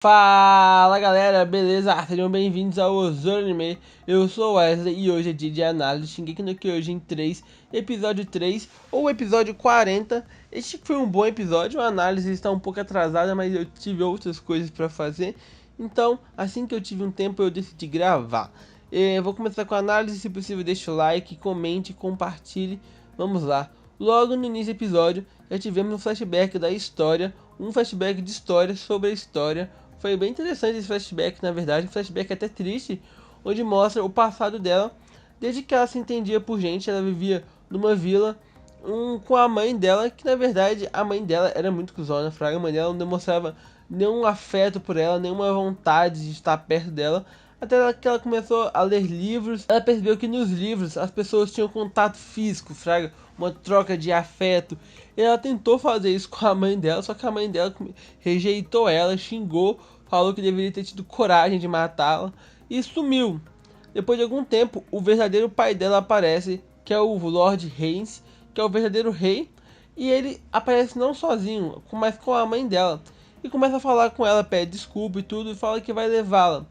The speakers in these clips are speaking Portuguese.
Fala galera, beleza? Sejam bem-vindos ao Ozone Anime. Eu sou o Wesley e hoje é dia de análise de Shingeki no Kyojin 3, episódio 3 ou episódio 40. Este foi um bom episódio, a análise está um pouco atrasada, mas eu tive outras coisas para fazer. Então, assim que eu tive um tempo, eu decidi gravar. Vou começar com a análise, se possível deixe o like, comente, compartilhe. Vamos lá. Logo no início do episódio, já tivemos um flashback da história, um flashback de história sobre a história. Foi bem interessante esse flashback, na verdade, um flashback até triste, onde mostra o passado dela. Desde que ela se entendia por gente, ela vivia numa vila com a mãe dela, que na verdade a mãe dela era muito cuzona, fraga. A mãe dela não demonstrava nenhum afeto por ela, nenhuma vontade de estar perto dela. Até que ela começou a ler livros, ela percebeu que nos livros as pessoas tinham contato físico, fraga, uma troca de afeto. E ela tentou fazer isso com a mãe dela, só que a mãe dela rejeitou ela, xingou, falou que deveria ter tido coragem de matá-la e sumiu. Depois de algum tempo, o verdadeiro pai dela aparece, que é o Lord Haynes, que é o verdadeiro rei, e ele aparece não sozinho, mas com a mãe dela. E começa a falar com ela, pede desculpa e tudo, e fala que vai levá-la.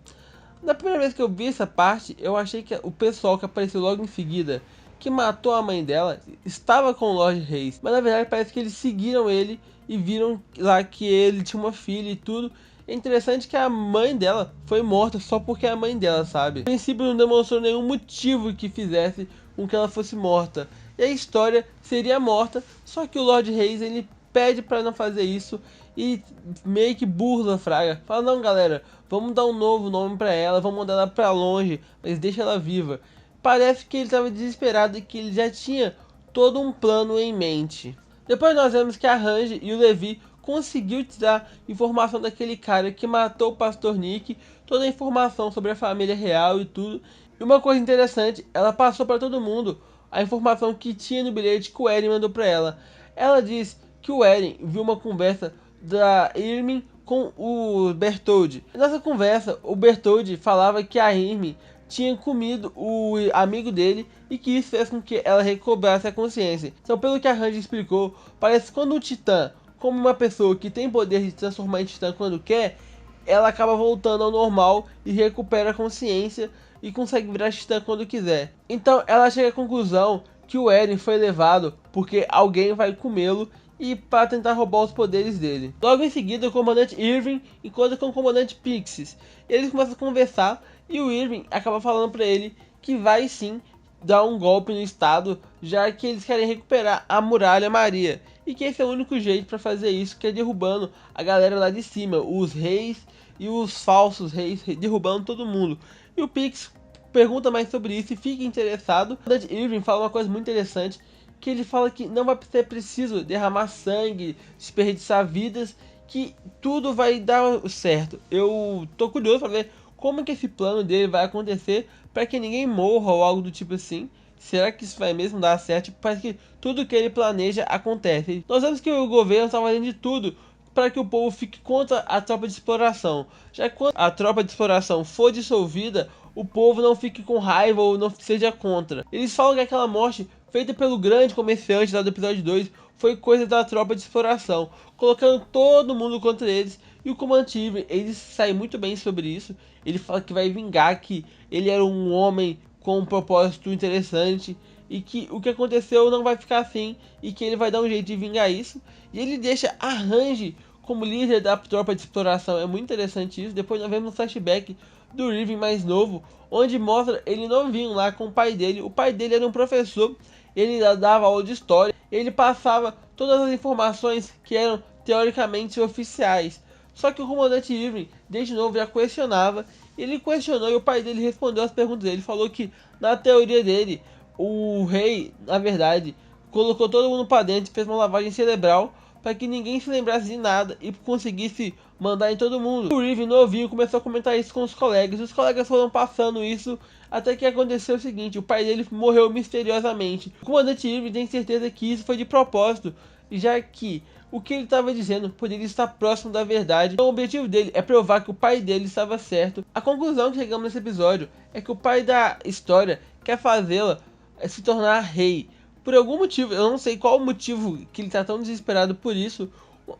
Na primeira vez que eu vi essa parte, eu achei que o pessoal que apareceu logo em seguida, que matou a mãe dela, estava com o Lord Reis. Mas na verdade parece que eles seguiram ele e viram lá que ele tinha uma filha e tudo. É interessante que a mãe dela foi morta só porque é a mãe dela, sabe? No princípio não demonstrou nenhum motivo que fizesse com que ela fosse morta. E a história seria morta, só que o Lord Reis ele pede para não fazer isso e meio que burla a fraga. Fala, não galera, vamos dar um novo nome para ela, vamos mandar ela para longe, mas deixa ela viva. Parece que ele estava desesperado e que ele já tinha todo um plano em mente. Depois nós vemos que a Range e o Levi conseguiu tirar informação daquele cara que matou o Pastor Nick, toda a informação sobre a família real e tudo. E uma coisa interessante, ela passou para todo mundo a informação que tinha no bilhete que o Eren mandou para ela. Ela diz que o Eren viu uma conversa da Irmin com o Bertholdt. Nessa conversa, o Bertholdt falava que a Irmin tinha comido o amigo dele e que isso fez com que ela recobrasse a consciência. Então, pelo que a Range explicou, parece que quando um titã, como uma pessoa que tem poder de se transformar em titã quando quer, ela acaba voltando ao normal e recupera a consciência e consegue virar titã quando quiser. Então ela chega à conclusão que o Eren foi levado porque alguém vai comê-lo e para tentar roubar os poderes dele. Logo em seguida, o comandante Irving encontra com o comandante Pixis. Eles começam a conversar e o Irving acaba falando para ele que vai sim dar um golpe no estado, já que eles querem recuperar a Muralha Maria. E que esse é o único jeito para fazer isso, que é derrubando a galera lá de cima, os reis e os falsos reis, derrubando todo mundo. E o Pix pergunta mais sobre isso e fica interessado. O comandante Irving fala uma coisa muito interessante, que ele fala que não vai ser preciso derramar sangue, desperdiçar vidas, que tudo vai dar certo. Eu tô curioso para ver como que esse plano dele vai acontecer para que ninguém morra ou algo do tipo assim. Será que isso vai mesmo dar certo? Tipo, parece que tudo que ele planeja acontece. Nós vemos que o governo está fazendo de tudo para que o povo fique contra a tropa de exploração. Já que quando a tropa de exploração for dissolvida, o povo não fique com raiva ou não seja contra. Eles falam que aquela morte feita pelo grande comerciante lá do episódio 2 foi coisa da tropa de exploração, colocando todo mundo contra eles. E o comandante Irving, ele sai muito bem sobre isso. Ele fala que vai vingar, que ele era um homem com um propósito interessante e que o que aconteceu não vai ficar assim e que ele vai dar um jeito de vingar isso. E ele deixa a Range como líder da tropa de exploração. É muito interessante isso. Depois nós vemos um flashback do Irving mais novo, onde mostra ele novinho lá com o pai dele. O pai dele era um professor, ele dava aula de história, ele passava todas as informações que eram teoricamente oficiais. Só que o comandante Irving, desde novo, já questionava. Ele questionou e o pai dele respondeu as perguntas dele. Ele falou que, na teoria dele, o rei, na verdade, colocou todo mundo para dentro e fez uma lavagem cerebral para que ninguém se lembrasse de nada e conseguisse mandar em todo mundo. O Irving novinho começou a comentar isso com os colegas. Os colegas foram passando isso até que aconteceu o seguinte: o pai dele morreu misteriosamente. O comandante Irving tem certeza que isso foi de propósito, já que o que ele estava dizendo poderia estar próximo da verdade. Então o objetivo dele é provar que o pai dele estava certo. A conclusão que chegamos nesse episódio é que o pai da história quer fazê-la se tornar rei. Por algum motivo, eu não sei qual o motivo que ele está tão desesperado por isso.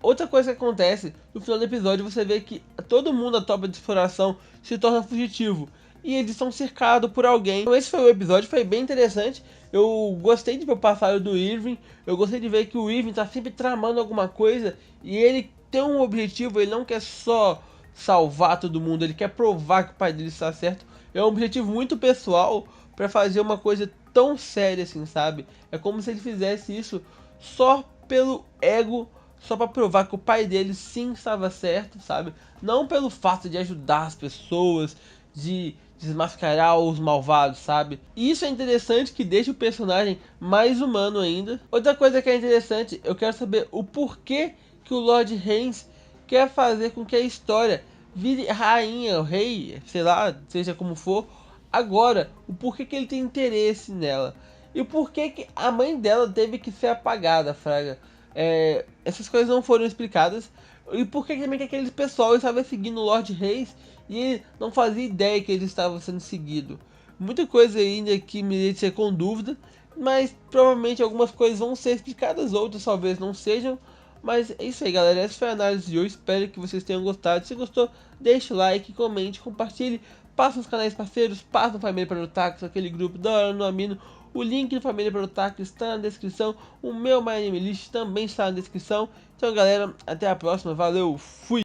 Outra coisa que acontece, no final do episódio você vê que todo mundo da tropa de exploração se torna fugitivo. E eles são cercados por alguém. Então esse foi o episódio, foi bem interessante. Eu gostei de ver o passado do Irving. Eu gostei de ver que o Irving tá sempre tramando alguma coisa. E ele tem um objetivo, ele não quer só salvar todo mundo. Ele quer provar que o pai dele está certo. É um objetivo muito pessoal pra fazer uma coisa tão séria assim, sabe? É como se ele fizesse isso só pelo ego, só pra provar que o pai dele sim estava certo, sabe? Não pelo fato de ajudar as pessoas, de desmascarar os malvados, sabe? E isso é interessante, que deixa o personagem mais humano ainda. Outra coisa que é interessante, eu quero saber o porquê que o Lord Haynes quer fazer com que a história vire rainha, rei, sei lá, seja como for, agora. O porquê que ele tem interesse nela. E o porquê que a mãe dela teve que ser apagada, fraga. Essas coisas não foram explicadas. E por que também que aquele pessoal estava seguindo o Lord Reis e ele não fazia ideia que eles estavam sendo seguidos. Muita coisa ainda que me deixa com dúvida, mas provavelmente algumas coisas vão ser explicadas, outras talvez não sejam. Mas é isso aí, galera, essa foi a análise de hoje, espero que vocês tenham gostado. Se gostou, deixa o like, comente, compartilhe, passa nos canais parceiros, passa no Família para Otakus, aquele grupo da hora no Amino. O link do Família para Otakus está na descrição, o meu My Name List também está na descrição. Então galera, até a próxima, valeu, fui!